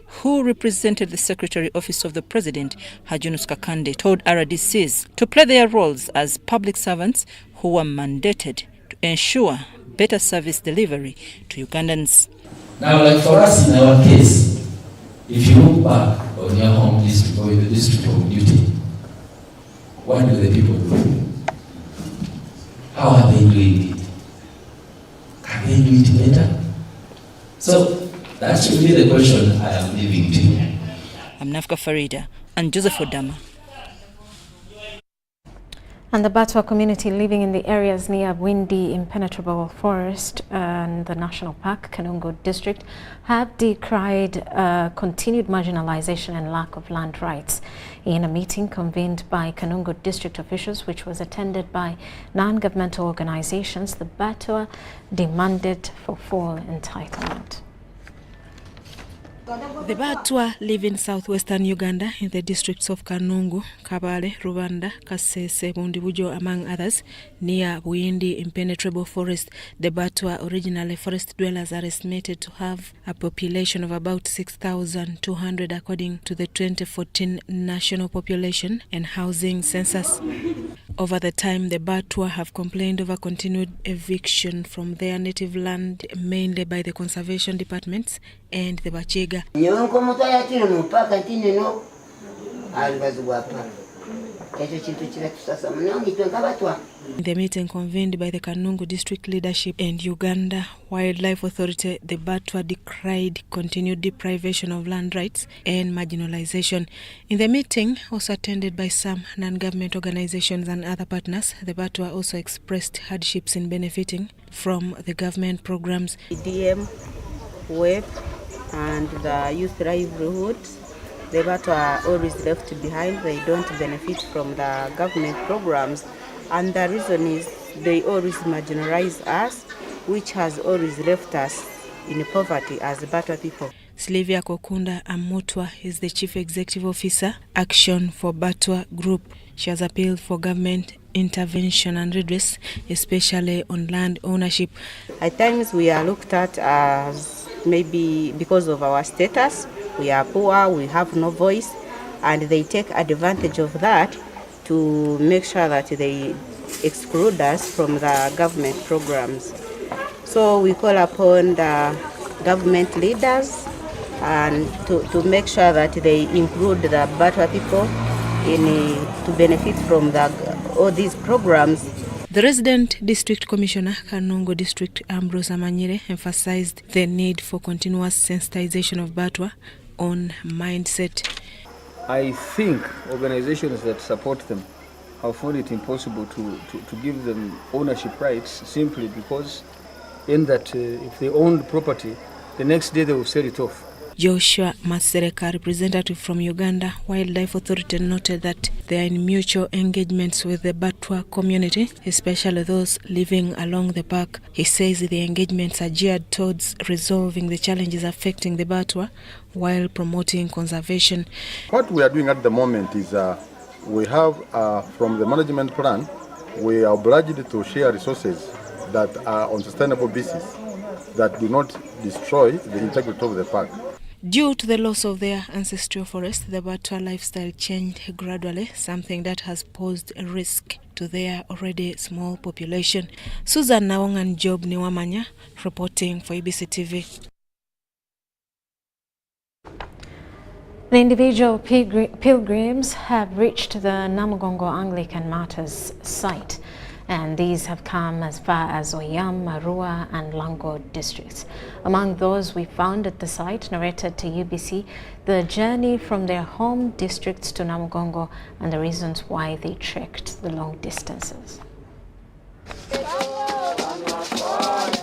who represented the Secretary, Office of the President, Hajunus Kakande, told RDCs to play their roles as public servants who were mandated to ensure better service delivery to Ugandans. Now, like for us in our case, if you look back on your home district or the district of duty, what do the people do? How are they doing it? Can they do it better? So that should be the question I am leaving to you. I'm Nafka Farida and Joseph Odama. And the Batwa community living in the areas near Windy Impenetrable Forest and the National Park, Kanungo District, have decried continued marginalization and lack of land rights. In a meeting convened by Kanungo District officials, which was attended by non-governmental organizations, the Batwa demanded for full entitlement. The Batwa live in southwestern Uganda in the districts of Kanungu, Kabale, Rubanda, Kasese, Bundibujo, among others. Near Bwindi impenetrable forest, the Batwa, originally forest dwellers, are estimated to have a population of about 6,200 according to the 2014 National Population and Housing Census. Over the time, the Batwa have complained over continued eviction from their native land, mainly by the conservation departments and the Bachiga. The meeting convened by the Kanungu district leadership and Uganda Wildlife Authority, the Batwa decried continued deprivation of land rights and marginalization. In the meeting, also attended by some non-government organizations and other partners, the Batwa also expressed hardships in benefiting from the government programs. DM, WEP, and the youth livelihoods. The Batwa are always left behind. They don't benefit from the government programs, and the reason is they always marginalize us, which has always left us in poverty as Batwa people. Sylvia Kokunda Amutwa is the Chief Executive Officer, Action for Batwa Group. She has appealed for government intervention and redress, especially on land ownership. At times we are looked at as maybe because of our status, we are poor, we have no voice, and they take advantage of that to make sure that they exclude us from the government programs. So we call upon the government leaders and to make sure that they include the Batwa people to benefit from all these programs. The resident district commissioner, Kanungu District Ambrose Amanyire, emphasized the need for continuous sensitization of Batwa on mindset. I think organizations that support them have found it impossible to give them ownership rights simply because in that if they own the property, the next day they will sell it off. Joshua Masereka, representative from Uganda Wildlife Authority, noted that they are in mutual engagements with the Batwa community, especially those living along the park. He says the engagements are geared towards resolving the challenges affecting the Batwa while promoting conservation. What we are doing at the moment is we have from the management plan, we are obliged to share resources that are on sustainable basis that do not destroy the integrity of the park. Due to the loss of their ancestral forest, the Batwa lifestyle changed gradually, something that has posed a risk to their already small population. Susan Nawong and Job Niwamanya reporting for ABC TV. The individual pilgrims have reached the Namugongo Anglican Martyrs site, and these have come as far as Oyam, Marua and Lango districts. Among those we found at the site narrated to UBC the journey from their home districts to Namugongo and the reasons why they trekked the long distances.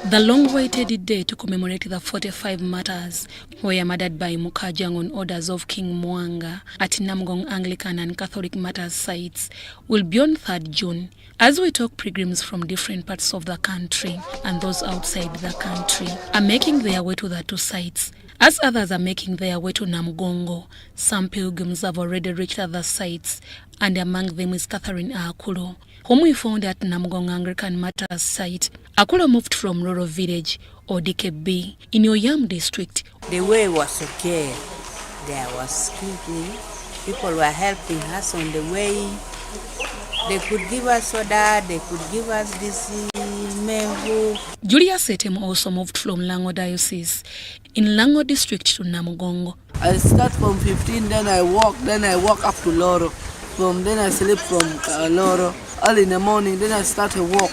The long-awaited day to commemorate the 45 martyrs who were murdered by Mukajang on orders of King Mwanga at Namgong Anglican and Catholic martyrs sites will be on 3rd June. As we talk, pilgrims from different parts of the country and those outside the country are making their way to the two sites. As others are making their way to Namugongo, some pilgrims have already reached other sites, and among them is Catherine Akulo, whom we found at Namugongo Anglican Martyrs site. Akulo moved from rural village Odikebe in Oyam district. The way was okay. There was cooking. People were helping us on the way. They could give us soda, they could give us this mango. Julia Setem also moved from Lango Diocese in Lango district to Namugongo. I start from 15, then I walk up to Loro. From then I sleep from Loro. Early in the morning, then I start a walk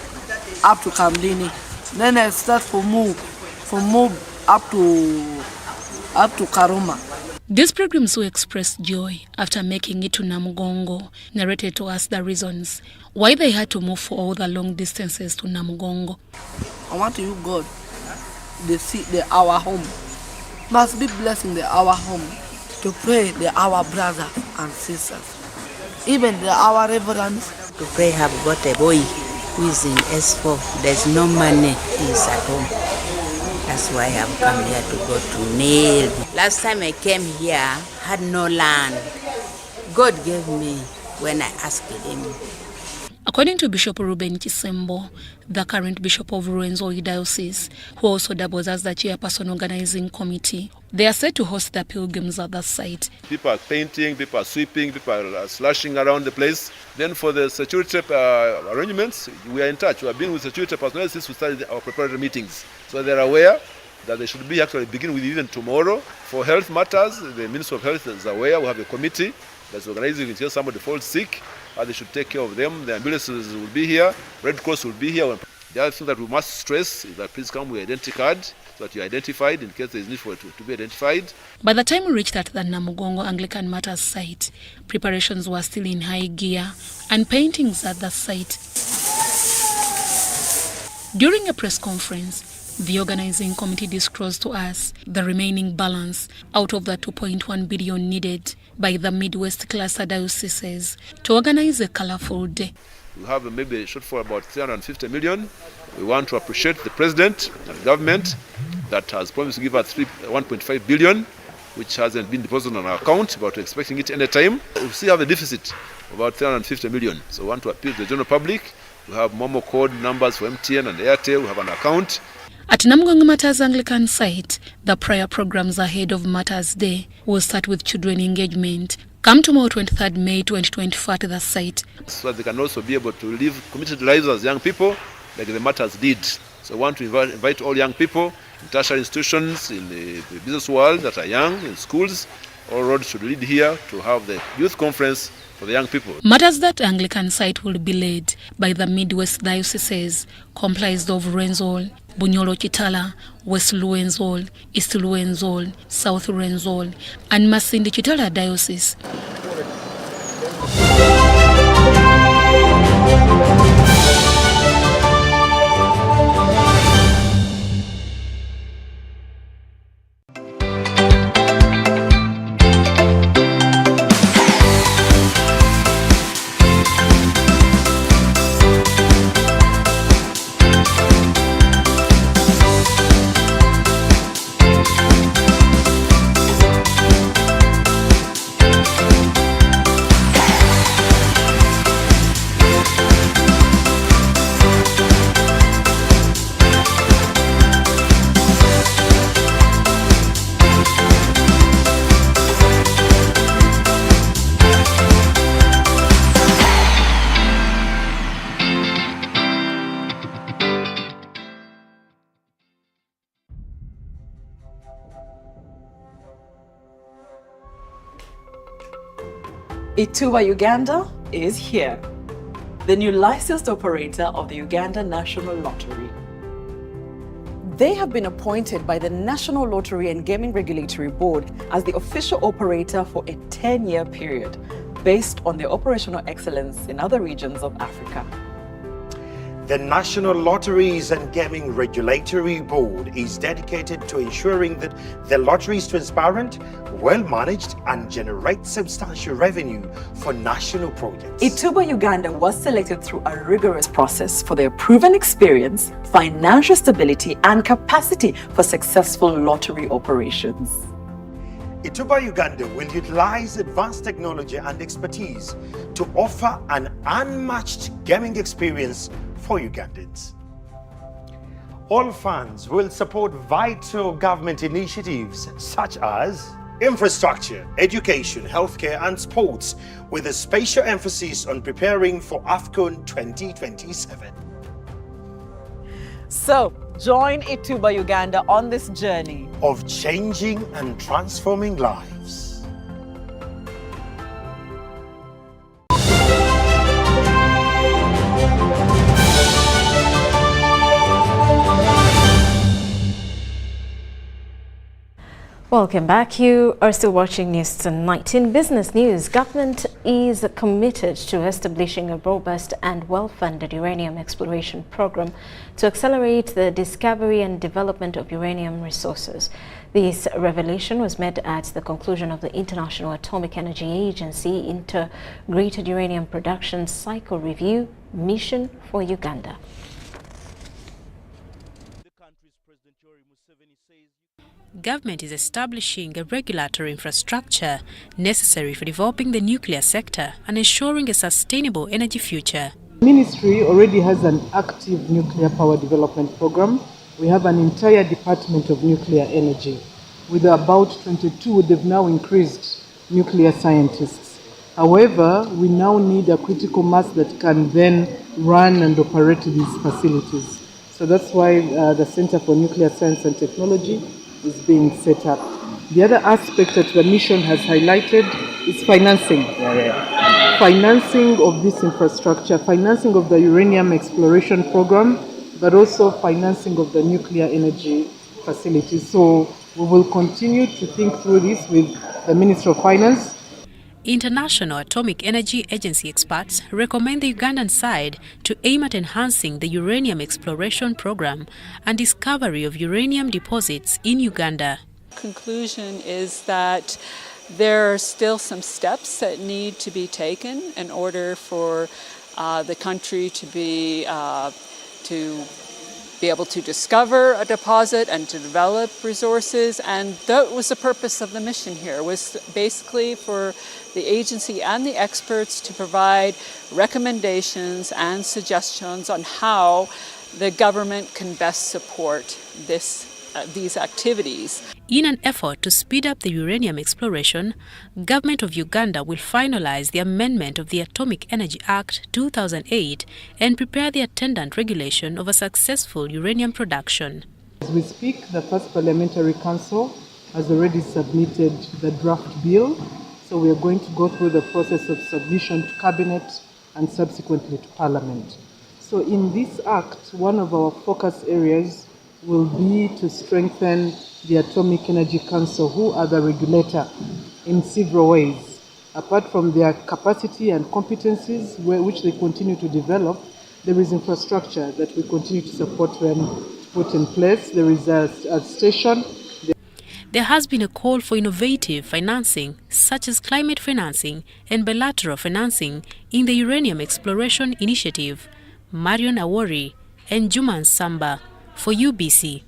up to Kamdini. Then I start from Move up to Karuma. These pilgrims who expressed joy after making it to Namugongo narrated to us the reasons why they had to move for all the long distances to Namugongo. I want you, God, our home. Must be blessing our home to pray our brothers and sisters. Even our reverends. To pray have got a boy who is in S4. There's no money, he is at home. That's why I've come here to go to nail. Last time I came here, had no land. God gave me when I asked him. According to Bishop Ruben Chisembo, the current Bishop of Rwenzori Diocese, who also doubles as the chairperson organizing committee, they are set to host the pilgrims at the site. People are painting, people are sweeping, people are slashing around the place. Then for the security arrangements, we are in touch. We have been with security personnel since we started our preparatory meetings. So they are aware that they should be actually begin with even tomorrow. For health matters, the Ministry of Health is aware. We have a committee that's organizing in case somebody falls sick. They should take care of them. The ambulances will be here. Red Cross will be here. The other thing that we must stress is that please come with identity card so that you're identified in case there is need for it to be identified. By the time we reached at the Namugongo Anglican Matters site, preparations were still in high gear and paintings at the site. During a press conference, the organizing committee disclosed to us the remaining balance out of the 2.1 billion needed by the Midwest cluster dioceses to organize a colorful day. We have maybe a shortfall about 350 million. We want to appreciate the president and the government that has promised to give us 1.5 billion, which hasn't been deposited on our account, but we're expecting it any time. We still have a deficit of about 350 million. So we want to appeal to the general public. We have Momo code numbers for MTN and Airtel. We have an account. At Namugongo Matters Anglican site, the prayer programs ahead of Matters Day will start with children engagement. Come tomorrow, 23rd May 2024 to the site. So that they can also be able to live committed lives as young people, like the Matters did. So I want to invite all young people in tertiary institutions, in the business world that are young, in schools. All roads should lead here to have the youth conference for the young people. Matters that Anglican site will be led by the Midwest dioceses, comprised of Rwenzori, Bunyoro Chitala, West Rwenzori, East Rwenzori, South Rwenzori, and Masindi Chitala diocese. Ituba Uganda is here, the new licensed operator of the Uganda National Lottery. They have been appointed by the National Lottery and Gaming Regulatory Board as the official operator for a 10-year period, based on their operational excellence in other regions of Africa. The National Lotteries and Gaming Regulatory Board is dedicated to ensuring that the lottery is transparent, well-managed, and generates substantial revenue for national projects. Ituba Uganda was selected through a rigorous process for their proven experience, financial stability, and capacity for successful lottery operations. Ituba Uganda will utilize advanced technology and expertise to offer an unmatched gaming experience for Ugandans. All funds will support vital government initiatives such as infrastructure, education, healthcare, and sports, with a special emphasis on preparing for AFCON 2027. So, join Ituba Uganda on this journey of changing and transforming lives. Welcome back. You are still watching News Tonight. In business news, government is committed to establishing a robust and well-funded uranium exploration program to accelerate the discovery and development of uranium resources. This revelation was made at the conclusion of the International Atomic Energy Agency Integrated Uranium Production Cycle Review Mission for Uganda. Government is establishing a regulatory infrastructure necessary for developing the nuclear sector and ensuring a sustainable energy future. The Ministry already has an active nuclear power development program. We have an entire department of nuclear energy. With about 22, they've now increased nuclear scientists. However, we now need a critical mass that can then run and operate these facilities. So that's why the Center for Nuclear Science and Technology is being set up. The other aspect that the mission has highlighted is financing. Financing of this infrastructure, financing of the uranium exploration program, but also financing of the nuclear energy facilities. So we will continue to think through this with the Ministry of Finance. International Atomic Energy Agency experts recommend the Ugandan side to aim at enhancing the uranium exploration program and discovery of uranium deposits in Uganda. Conclusion is that there are still some steps that need to be taken in order for the country to be able to discover a deposit and to develop resources, and that was the purpose of the mission here, was basically for the agency and the experts to provide recommendations and suggestions on how the government can best support these activities. In an effort to speed up the uranium exploration, Government of Uganda will finalize the amendment of the Atomic Energy Act 2008 and prepare the attendant regulation of a successful uranium production. As we speak, the first Parliamentary Council has already submitted the draft bill, so we are going to go through the process of submission to Cabinet and subsequently to Parliament. So in this Act, one of our focus areas will be to strengthen the Atomic Energy Council, who are the regulator, in several ways. Apart from their capacity and competencies, which they continue to develop, there is infrastructure that we continue to support them to put in place. There is a station. There has been a call for innovative financing, such as climate financing and bilateral financing in the Uranium Exploration Initiative. Marion Awori and Juman Samba for UBC.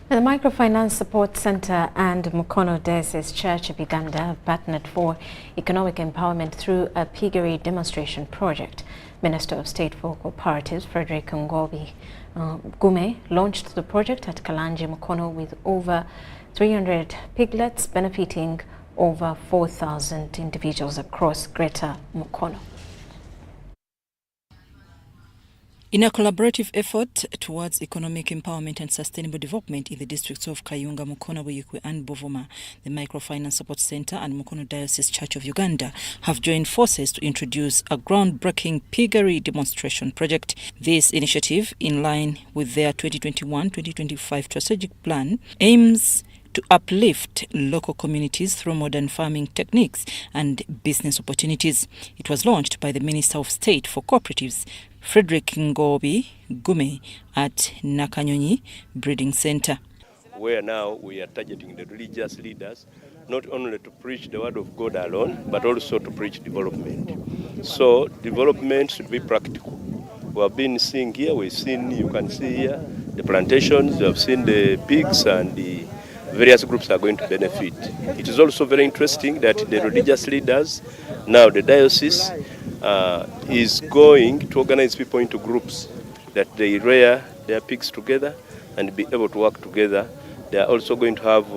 The Microfinance Support Center and Mukono Diocese Church of Uganda have partnered for economic empowerment through a piggery demonstration project. Minister of State for Cooperatives Frederick Ngobi Gume launched the project at Kalanje Mukono with over 300 piglets benefiting over 4,000 individuals across Greater Mukono. In a collaborative effort towards economic empowerment and sustainable development in the districts of Kayunga, Mukono, Buyikwe and Bovuma, the Microfinance Support Center and Mukono Diocese Church of Uganda have joined forces to introduce a groundbreaking piggery demonstration project. This initiative, in line with their 2021-2025 strategic plan, aims to uplift local communities through modern farming techniques and business opportunities. It was launched by the Minister of State for Cooperatives, Frederick Ngobi Gume, at Nakanyonyi Breeding Center. Where now we are targeting the religious leaders, not only to preach the word of God alone, but also to preach development. So development should be practical. We have been seeing here, you can see here, the plantations, you have seen the pigs, and the various groups are going to benefit. It is also very interesting that the religious leaders, now the diocese, is going to organize people into groups, that they rear their pigs together and be able to work together. They are also going to have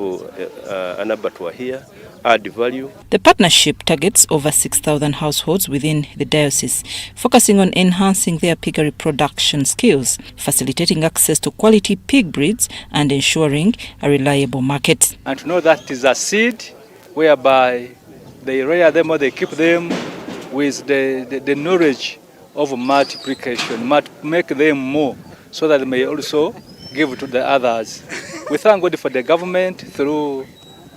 an abattoir here, add value. The partnership targets over 6,000 households within the diocese, focusing on enhancing their piggery production skills, facilitating access to quality pig breeds, and ensuring a reliable market. And to know that it is a seed whereby they rear them or they keep them with the knowledge of multiplication, make them more, so that they may also give to the others. We thank God for the government through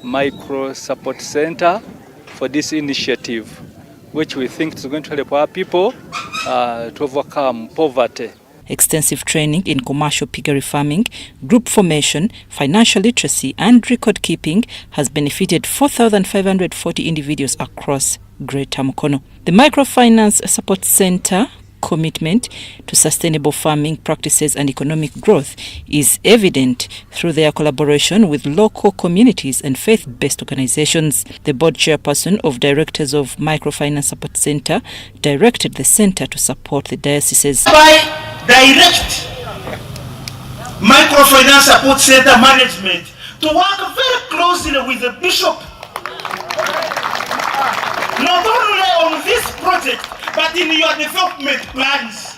Micro Support Center for this initiative, which we think is going to help our people to overcome poverty. Extensive training in commercial piggery farming, group formation, financial literacy and record keeping has benefited 4,540 individuals across Greater Mukono. The Microfinance Support Center commitment to sustainable farming practices and economic growth is evident through their collaboration with local communities and faith-based organizations. The board chairperson of Directors of Microfinance Support Center directed the center to support the dioceses. By direct Microfinance Support Center management to work very closely with the bishop, not only on this project, but in your development plans.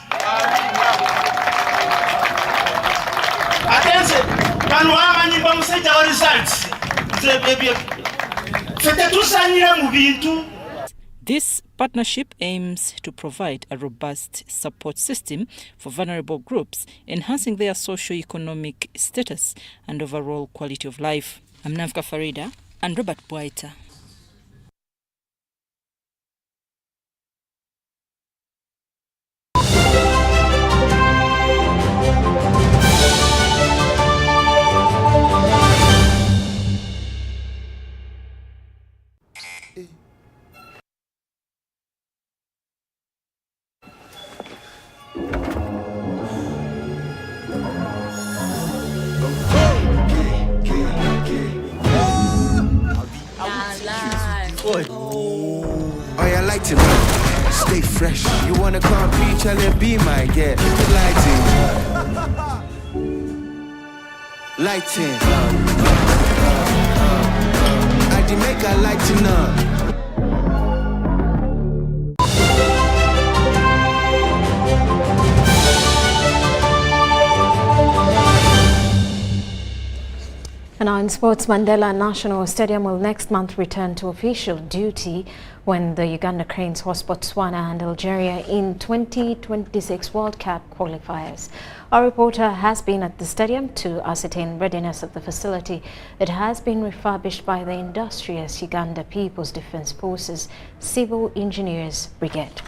Attention, this partnership aims to provide a robust support system for vulnerable groups, enhancing their socio-economic status and overall quality of life. I'm Navka Farida and Robert Boita. Oh, yeah, lighten up, stay fresh. You wanna come preach and be my get lighting, lighting. I did make a lighten up. And now in sports, Mandela National Stadium will next month return to official duty when the Uganda Cranes host Botswana and Algeria in 2026 World Cup qualifiers. Our reporter has been at the stadium to ascertain readiness of the facility. It has been refurbished by the industrious Uganda People's Defence Forces Civil Engineers Brigade.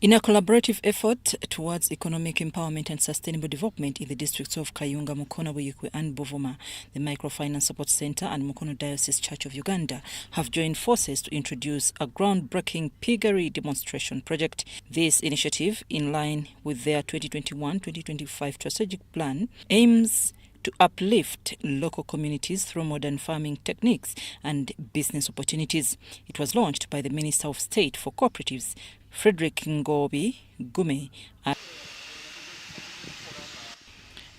In a collaborative effort towards economic empowerment and sustainable development in the districts of Kayunga, Mukono, Buyikwe and Buvuma, the Microfinance Support Center and Mukono Diocese Church of Uganda have joined forces to introduce a groundbreaking piggery demonstration project. This initiative, in line with their 2021-2025 strategic plan, aims to uplift local communities through modern farming techniques and business opportunities. It was launched by the Minister of State for Cooperatives, Frederick Ngobi Gume.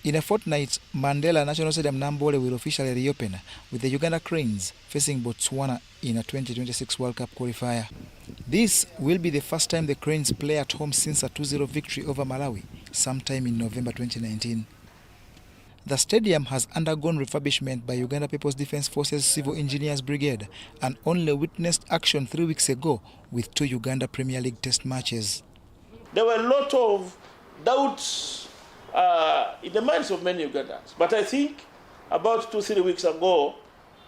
In a fortnight, Mandela National Stadium Nambole will officially reopen, with the Uganda Cranes facing Botswana in a 2026 World Cup qualifier. This will be the first time the Cranes play at home since a 2-0 victory over Malawi sometime in November 2019. The stadium has undergone refurbishment by Uganda People's Defence Forces Civil Engineers Brigade and only witnessed action 3 weeks ago with 2 Uganda Premier League test matches. There were a lot of doubts in the minds of many Ugandans. But I think about 2-3 weeks ago,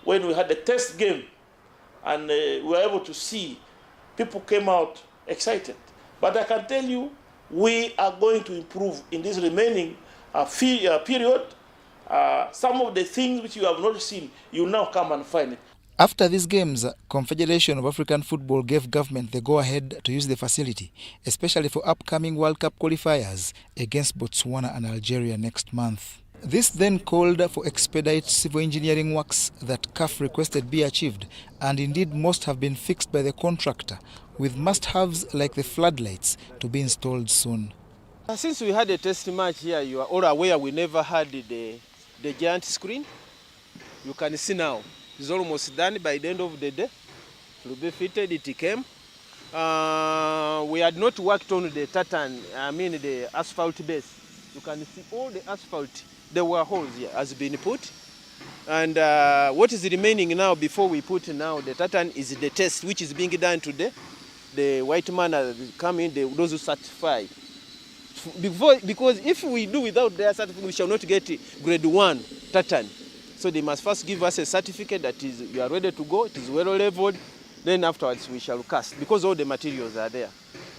when we had the test game and we were able to see, people came out excited. But I can tell you, we are going to improve in this remaining period. Some of the things which you have not seen, you now come and find it. After these games, Confederation of African Football gave government the go-ahead to use the facility, especially for upcoming World Cup qualifiers against Botswana and Algeria next month. This then called for expedite civil engineering works that CAF requested be achieved, and indeed most have been fixed by the contractor, with must-haves like the floodlights to be installed soon. Since we had a test match here, you are all aware we never had the giant screen. You can see now it's almost done. By the end of the day it will be fitted. It came. We had not worked on the tartan, the asphalt base. You can see all the asphalt, there were holes here, has been put. And what is remaining now before we put now the tartan is the test which is being done today. The white man has come in, those who certify. Because if we do without their certificate, we shall not get grade 1 tartan. So they must first give us a certificate that is you are ready to go, it is well leveled, then afterwards we shall cast, because all the materials are there.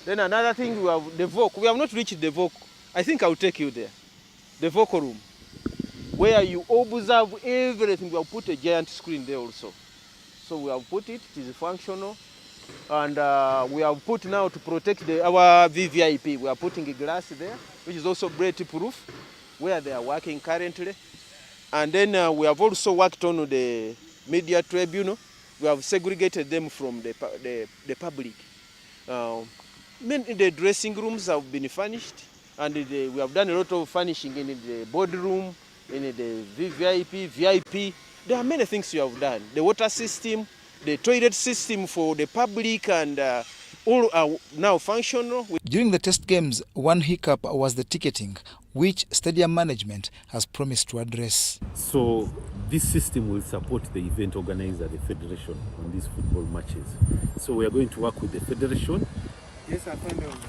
Then another thing, we have the voc. We have not reached the voc. I think I'll take you there. The vocal room, where you observe everything. We have put a giant screen there also. So we have put it, it is functional. And we have put now to protect our VVIP. We are putting a glass there, which is also bulletproof, where they are working currently. And then we have also worked on the media tribunal. We have segregated them from the public. The dressing rooms have been furnished, and we have done a lot of furnishing in the boardroom, in the VVIP, VIP. There are many things we have done. The water system, the toilet system for the public, and all are now functional. During the test games, one hiccup was the ticketing, which stadium management has promised to address. So this system will support the event organizer, the federation, on these football matches. So we are going to work with the federation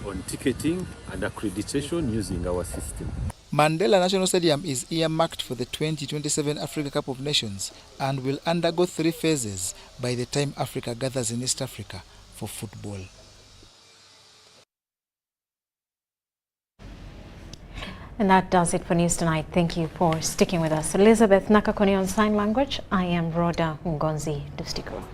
on ticketing and accreditation using our system. Mandela National Stadium is earmarked for the 2027 Africa Cup of Nations and will undergo 3 phases by the time Africa gathers in East Africa for football. And that does it for News Tonight. Thank you for sticking with us. Elizabeth Nakakoni on Sign Language. I am Rhoda Ngonzi. Do stick around.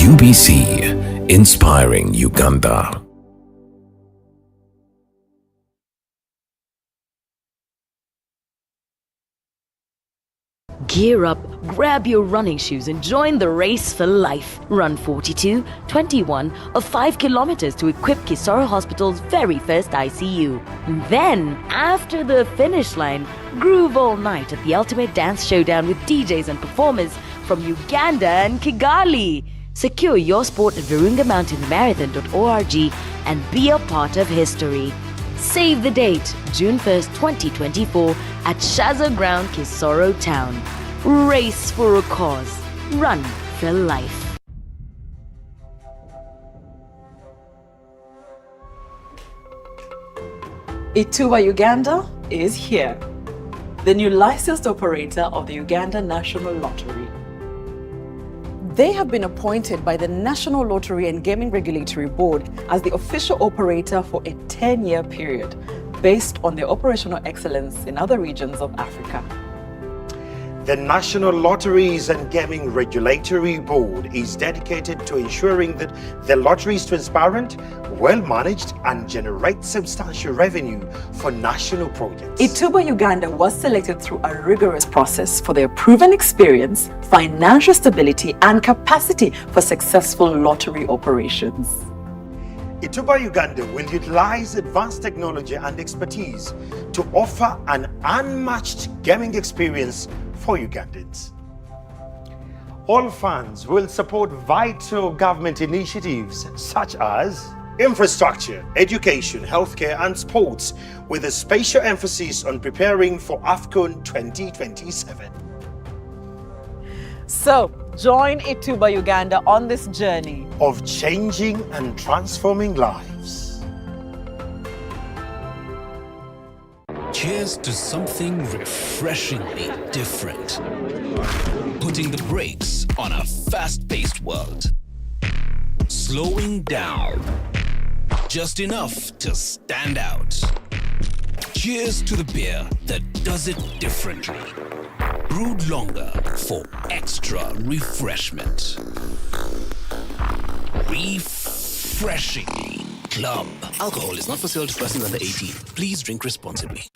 UBC, inspiring Uganda. Gear up, grab your running shoes and join the race for life. Run 42, 21 or 5 kilometers to equip Kisoro Hospital's very first ICU. Then, after the finish line, groove all night at the ultimate dance showdown with DJs and performers from Uganda and Kigali. Secure your sport at virungamountainmarathon.org and be a part of history. Save the date, June 1st, 2024 at Shaza Ground, Kisoro Town. Race for a cause. Run for life. Ituba Uganda is here. The new licensed operator of the Uganda National Lottery. They have been appointed by the National Lottery and Gaming Regulatory Board as the official operator for a 10-year period, based on their operational excellence in other regions of Africa. The National Lotteries and Gaming Regulatory Board is dedicated to ensuring that the lottery is transparent, well-managed and generates substantial revenue for national projects. Ituba Uganda was selected through a rigorous process for their proven experience, financial stability and capacity for successful lottery operations. Ituba Uganda will utilize advanced technology and expertise to offer an unmatched gaming experience for Ugandans. All funds will support vital government initiatives such as infrastructure, education, healthcare and sports, with a special emphasis on preparing for AFCON 2027. So, join Ituba Uganda on this journey of changing and transforming lives. Cheers to something refreshingly different. Putting the brakes on a fast-paced world. Slowing down. Just enough to stand out. Cheers to the beer that does it differently. Brewed longer for extra refreshment. Refreshingly Club. Alcohol is not for sale to persons under 18. Please drink responsibly.